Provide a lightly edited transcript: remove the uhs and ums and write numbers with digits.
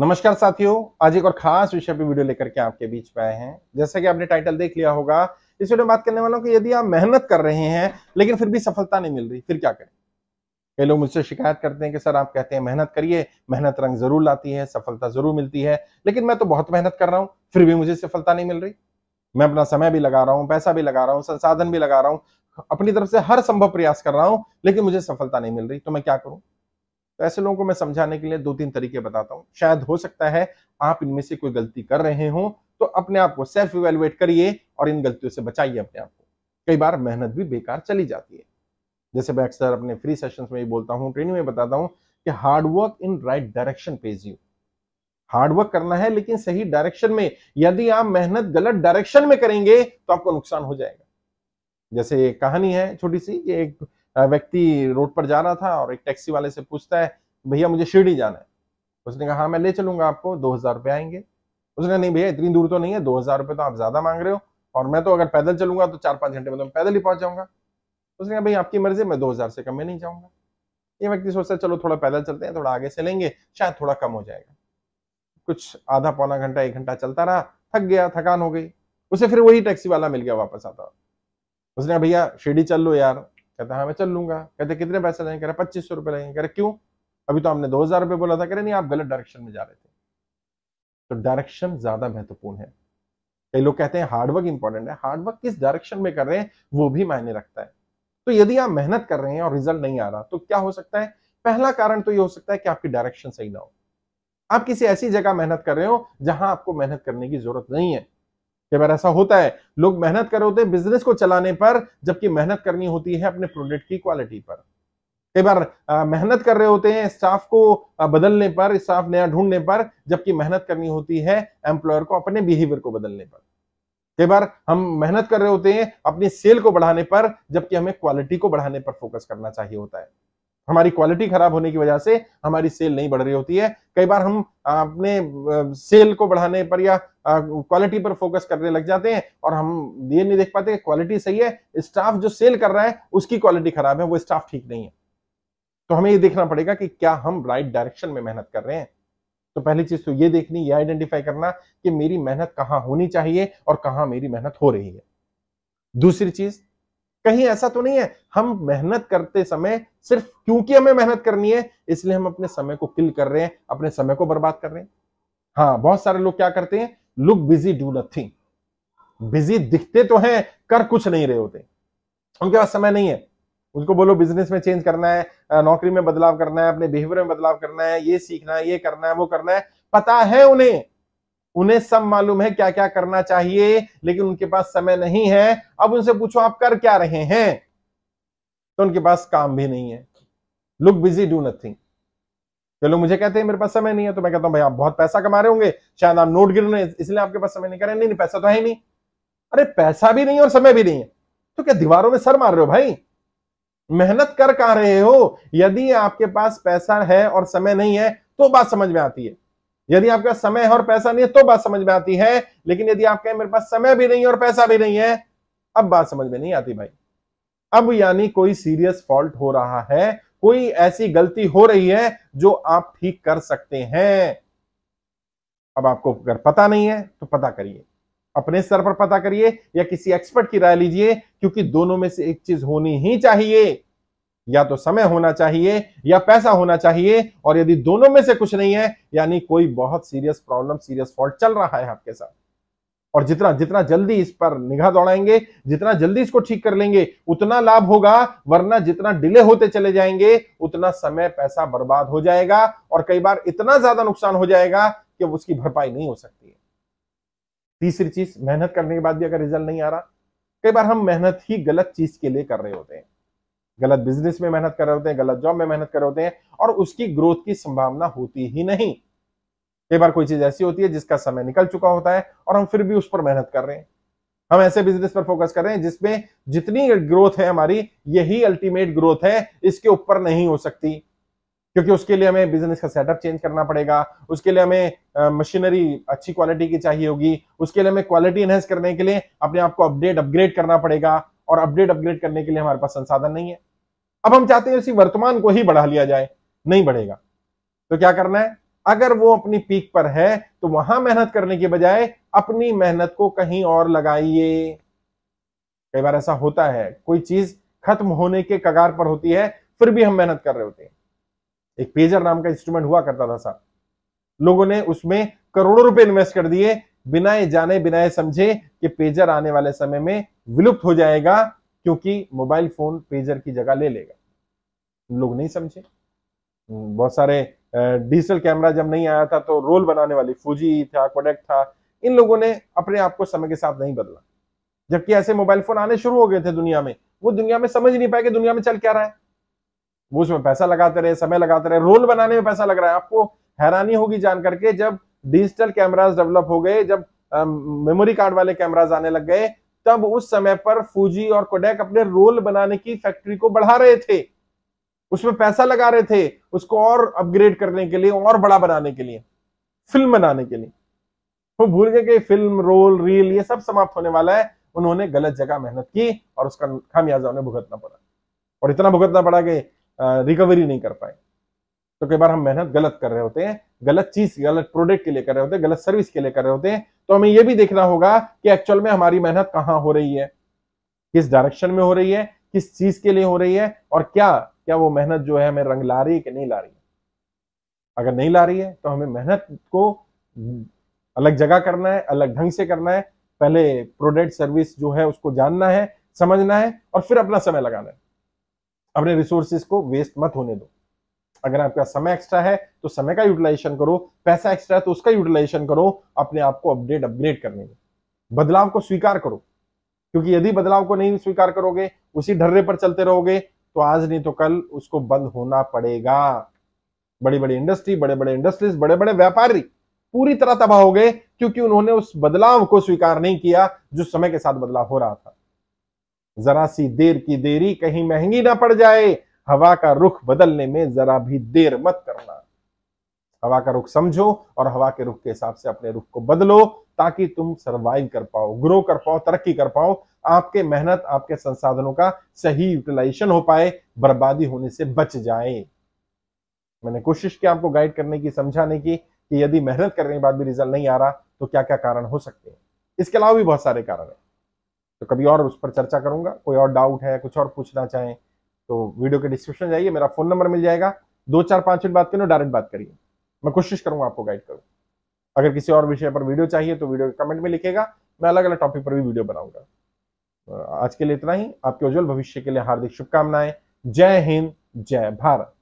नमस्कार साथियों, आज एक और खास विषय पे वीडियो लेकर के आपके बीच पे आए हैं। जैसा कि आपने टाइटल देख लिया होगा, इस वीडियो में बात करने वाला हूं कि यदि आप मेहनत कर रहे हैं लेकिन फिर भी सफलता नहीं मिल रही, फिर क्या करें। कई लोग मुझसे शिकायत करते हैं कि सर आप कहते हैं मेहनत करिए, मेहनत रंग जरूर लाती है, सफलता जरूर मिलती है, लेकिन मैं तो बहुत मेहनत कर रहा हूं, फिर भी मुझे सफलता नहीं मिल रही। मैं अपना समय भी लगा रहा हूं, पैसा भी लगा रहा हूं, संसाधन भी लगा रहा हूं, अपनी तरफ से हर संभव प्रयास कर रहा हूं, लेकिन मुझे सफलता नहीं मिल रही, तो मैं क्या करूं। तो ऐसे लोगों को मैं समझाने के लिए दो तीन तरीके बताता हूं। शायद हो सकता है आप इनमें से कोई गलती कर रहे हो, तो अपने आप को सेल्फ इवेलुएट करिए और इन गलतियों से बचाइए अपने आप को। कई बार मेहनत भी बेकार चली जाती है। जैसे मैं अक्सर अपने फ्री सेशंस में भी बोलता हूं, ट्रेनिंग में बताता हूं कि hard work in right direction page you. Hard work करना है लेकिन सही डायरेक्शन में। यदि आप मेहनत गलत डायरेक्शन में करेंगे तो आपको नुकसान हो जाएगा। जैसे एक कहानी है छोटी सी कि एक व्यक्ति रोड पर जा रहा था और एक टैक्सी वाले से पूछता है, भैया मुझे शिरडी जाना है। उसने कहा हाँ मैं ले चलूंगा आपको, 2000 रुपये आएंगे। उसने कहा नहीं भैया इतनी दूर तो नहीं है, 2000 रुपये तो आप ज्यादा मांग रहे हो, और मैं तो अगर पैदल चलूंगा तो 4-5 घंटे में तो मैं पैदल ही पहुंच जाऊंगा। उसने कहा भाई आपकी मर्जी, मैं 2000 से कम में नहीं जाऊंगा। ये व्यक्ति सोचता है चलो थोड़ा पैदल चलते हैं, थोड़ा आगे से लेंगे, शायद थोड़ा कम हो जाएगा। कुछ आधा पौना घंटा 1 घंटा चलता रहा, थक गया, थकान हो गई। उसे फिर वही टैक्सी वाला मिल गया वापस आता। उसने कहा भैया शिरडी चल लो यार। कहता हाँ मैं चल लूंगा। कहते कितने पैसे लगेंगे? कह रहे 2500 रुपये लगेंगे। कह रहे क्यों? अभी तो आपने 2000 रुपये बोला था। कह रहे नहीं आप गलत डायरेक्शन में जा रहे थे। तो डायरेक्शन ज्यादा महत्वपूर्ण है। कई लोग कहते हैं हार्डवर्क इंपॉर्टेंट है, हार्डवर्क किस डायरेक्शन में कर रहे हैं वो भी मायने रखता है। तो यदि आप मेहनत कर रहे हैं और रिजल्ट नहीं आ रहा तो क्या हो सकता है? पहला कारण तो ये हो सकता है कि आपकी डायरेक्शन सही ना हो। आप किसी ऐसी जगह मेहनत कर रहे हो जहां आपको मेहनत करने की जरूरत नहीं है। कई बार ऐसा होता है, लोग मेहनत कर रहे होते हैं बिजनेस को चलाने पर, जबकि मेहनत करनी होती है अपने प्रोडक्ट की क्वालिटी पर। कई बार मेहनत कर रहे होते हैं स्टाफ को बदलने पर, स्टाफ नया ढूंढने पर, जबकि मेहनत करनी होती है एम्प्लॉयर को अपने बिहेवियर को बदलने पर। कई बार हम मेहनत कर रहे होते हैं अपनी सेल को बढ़ाने पर, जबकि हमें क्वालिटी को बढ़ाने पर फोकस करना चाहिए होता है। हमारी क्वालिटी खराब होने की वजह से हमारी सेल नहीं बढ़ रही होती है। कई बार हम अपने सेल को बढ़ाने पर या क्वालिटी पर फोकस करने लग जाते हैं और हम ये नहीं देख पाते कि क्वालिटी सही है, स्टाफ जो सेल कर रहा है उसकी क्वालिटी खराब है, वो स्टाफ ठीक नहीं है। तो हमें ये देखना पड़ेगा कि क्या हम राइट डायरेक्शन में मेहनत कर रहे हैं। तो पहली चीज तो ये देखनी, ये आइडेंटिफाई करना कि मेरी मेहनत कहां होनी चाहिए और कहां मेरी मेहनत हो रही है। दूसरी चीज, कहीं ऐसा तो नहीं है हम मेहनत करते समय सिर्फ क्योंकि हमें मेहनत करनी है इसलिए हम अपने समय को किल कर रहे हैं, अपने समय को बर्बाद कर रहे हैं। हाँ, बहुत सारे लोग क्या करते हैं, look busy do nothing. Busy दिखते तो हैं, कर कुछ नहीं रहे होते। उनके पास समय नहीं है। उनको बोलो बिजनेस में चेंज करना है, नौकरी में बदलाव करना है, अपने बिहेवियर में बदलाव करना है, ये सीखना है, ये करना है, वो करना है, पता है उन्हें सब मालूम है क्या क्या करना चाहिए, लेकिन उनके पास समय नहीं है। अब उनसे पूछो आप कर क्या रहे हैं, तो उनके पास काम भी नहीं है। Look busy do nothing. चलो मुझे कहते हैं मेरे पास समय नहीं है, तो मैं कहता हूं भाई आप बहुत पैसा कमा रहे होंगे, शायद आप नोट गिन रहे हैं इसलिए आपके पास समय नहीं। कर रहे नहीं, पैसा तो है ही नहीं। अरे पैसा भी नहीं और समय भी नहीं है तो क्या दीवारों में सर मार रहे हो भाई? मेहनत कर कहां रहे हो? यदि आपके पास पैसा है और समय नहीं है तो बात समझ में आती है। यदि आपके पास समय है और पैसा नहीं है तो बात समझ में आती है। लेकिन यदि आप कहें मेरे पास समय भी नहीं है और पैसा भी नहीं है, अब बात समझ में नहीं आती भाई। अब यानी कोई सीरियस फॉल्ट हो रहा है, कोई ऐसी गलती हो रही है जो आप ठीक कर सकते हैं। अब आपको अगर पता नहीं है तो पता करिए, अपने स्तर पर पता करिए या किसी एक्सपर्ट की राय लीजिए, क्योंकि दोनों में से एक चीज होनी ही चाहिए। या तो समय होना चाहिए या पैसा होना चाहिए, और यदि दोनों में से कुछ नहीं है यानी कोई बहुत सीरियस प्रॉब्लम, सीरियस फॉल्ट चल रहा है आपके साथ। और जितना जितना जल्दी इस पर निगाह दौड़ाएंगे, जितना जल्दी इसको ठीक कर लेंगे उतना लाभ होगा, वरना जितना डिले होते चले जाएंगे उतना समय पैसा बर्बाद हो जाएगा, और कई बार इतना ज्यादा नुकसान हो जाएगा कि उसकी भरपाई नहीं हो सकती है। तीसरी चीज, मेहनत करने के बाद भी अगर रिजल्ट नहीं आ रहा, कई बार हम मेहनत ही गलत चीज के लिए कर रहे होते हैं। गलत बिजनेस में मेहनत कर रहे होते हैं, गलत जॉब में मेहनत कर रहे होते हैं, और उसकी ग्रोथ की संभावना होती ही नहीं। कई बार कोई चीज ऐसी होती है जिसका समय निकल चुका होता है और हम फिर भी उस पर मेहनत कर रहे हैं। हम ऐसे बिजनेस पर फोकस कर रहे हैं जिसमें जितनी ग्रोथ है हमारी, यही अल्टीमेट ग्रोथ है, इसके ऊपर नहीं हो सकती। क्योंकि उसके लिए हमें बिजनेस का सेटअप चेंज करना पड़ेगा, उसके लिए हमें मशीनरी अच्छी क्वालिटी की चाहिए होगी, उसके लिए हमें क्वालिटी एनहेंस करने के लिए अपने आप को अपग्रेड करना पड़ेगा, और अपग्रेड करने के लिए हमारे पास संसाधन नहीं है। अब हम चाहते हैं इसी वर्तमान को ही बढ़ा लिया जाए, नहीं बढ़ेगा। तो क्या करना है? अगर वो अपनी पीक पर है तो वहां मेहनत करने के बजाय अपनी मेहनत को कहीं और लगाइए। कई बार ऐसा होता है, कोई चीज खत्म होने के कगार पर होती है, फिर भी हम मेहनत कर रहे होते हैं। एक पेजर नाम का इंस्ट्रूमेंट हुआ करता था साहब, लोगों ने उसमें करोड़ों रुपए इन्वेस्ट कर दिए, बिना ये जाने बिना ये समझे कि पेजर आने वाले समय में विलुप्त हो जाएगा, क्योंकि मोबाइल फोन पेजर की जगह ले लेगा। लोग नहीं समझे। बहुत सारे डिजिटल कैमरा जब नहीं आया था तो रोल बनाने वाली फूजी था, कोडेक था, इन लोगों ने अपने आप को समय के साथ नहीं बदला। जबकि ऐसे मोबाइल फोन आने शुरू हो गए थे दुनिया में, वो दुनिया में समझ नहीं पाए कि दुनिया में चल क्या रहा है। वो उसमें पैसा लगाते रहे, समय लगाते रहे, रोल बनाने में पैसा लग रहा है। आपको हैरानी होगी जान करके, जब डिजिटल कैमरास डेवलप हो गए, जब मेमोरी कार्ड वाले कैमरास आने लग गए, तब उस समय पर फूजी और कोडेक अपने रोल बनाने की फैक्ट्री को बढ़ा रहे थे, उसमें पैसा लगा रहे थे, उसको और अपग्रेड करने के लिए, और बड़ा बनाने के लिए, फिल्म बनाने के लिए। वो भूल गए कि फिल्म, रोल, रील ये सब समाप्त होने वाला है। उन्होंने गलत जगह मेहनत की और उसका खामियाजा उन्हें भुगतना पड़ा, और इतना भुगतना पड़ा कि रिकवरी नहीं कर पाए। तो कई बार हम मेहनत गलत कर रहे होते हैं, गलत चीज, गलत प्रोडक्ट के लिए कर रहे होते हैं, गलत सर्विस के लिए कर रहे होते हैं। तो हमें यह भी देखना होगा कि एक्चुअल में हमारी मेहनत कहां हो रही है, किस डायरेक्शन में हो रही है, किस चीज के लिए हो रही है, और क्या वो मेहनत जो है हमें रंग ला रही है कि नहीं ला रही है। अगर नहीं ला रही है तो हमें मेहनत को अलग जगह करना है, अलग ढंग से करना है। पहले प्रोडक्ट सर्विस जो है उसको जानना है, समझना है, और फिर अपना समय लगाना है। अपने रिसोर्सेज को वेस्ट मत होने दो। अगर आपका समय एक्स्ट्रा है तो समय का यूटिलाइजेशन करो, पैसा एक्स्ट्रा है तो उसका यूटिलाइजेशन करो, अपने आप को अपग्रेड करने में। बदलाव को स्वीकार करो, क्योंकि यदि बदलाव को नहीं स्वीकार करोगे, उसी ढर्रे पर चलते रहोगे, तो आज नहीं तो कल उसको बंद होना पड़ेगा। बड़ी बड़ी इंडस्ट्री, बड़े बड़े इंडस्ट्रीज, बड़े बड़े व्यापारी पूरी तरह तबाह हो गए, क्योंकि उन्होंने उस बदलाव को स्वीकार नहीं किया जो समय के साथ बदलाव हो रहा था। जरा सी देर की देरी कहीं महंगी ना पड़ जाए, हवा का रुख बदलने में जरा भी देर मत करना। हवा का रुख समझो और हवा के रुख के हिसाब से अपने रुख को बदलो, ताकि तुम सरवाइव कर पाओ, ग्रो कर पाओ, तरक्की कर पाओ, आपके मेहनत, आपके संसाधनों का सही यूटिलाइजेशन हो पाए, बर्बादी होने से बच जाए। मैंने कोशिश की आपको गाइड करने की, समझाने की कि यदि मेहनत करने के बाद भी रिजल्ट नहीं आ रहा तो क्या क्या कारण हो सकते हैं। इसके अलावा भी बहुत सारे कारण है, तो कभी और उस पर चर्चा करूंगा। कोई और डाउट है, कुछ और पूछना चाहें तो वीडियो के डिस्क्रिप्शन जाइए, मेरा फोन नंबर मिल जाएगा। 2-4-5 मिनट बात करें, डायरेक्ट बात करिए, मैं कोशिश करूंगा आपको गाइड करूं। अगर किसी और विषय पर वीडियो चाहिए तो वीडियो के कमेंट में लिखेगा, मैं अलग अलग टॉपिक पर भी वीडियो बनाऊंगा। आज के लिए इतना ही। आपके उज्जवल भविष्य के लिए हार्दिक शुभकामनाएं। जय हिंद, जय भारत।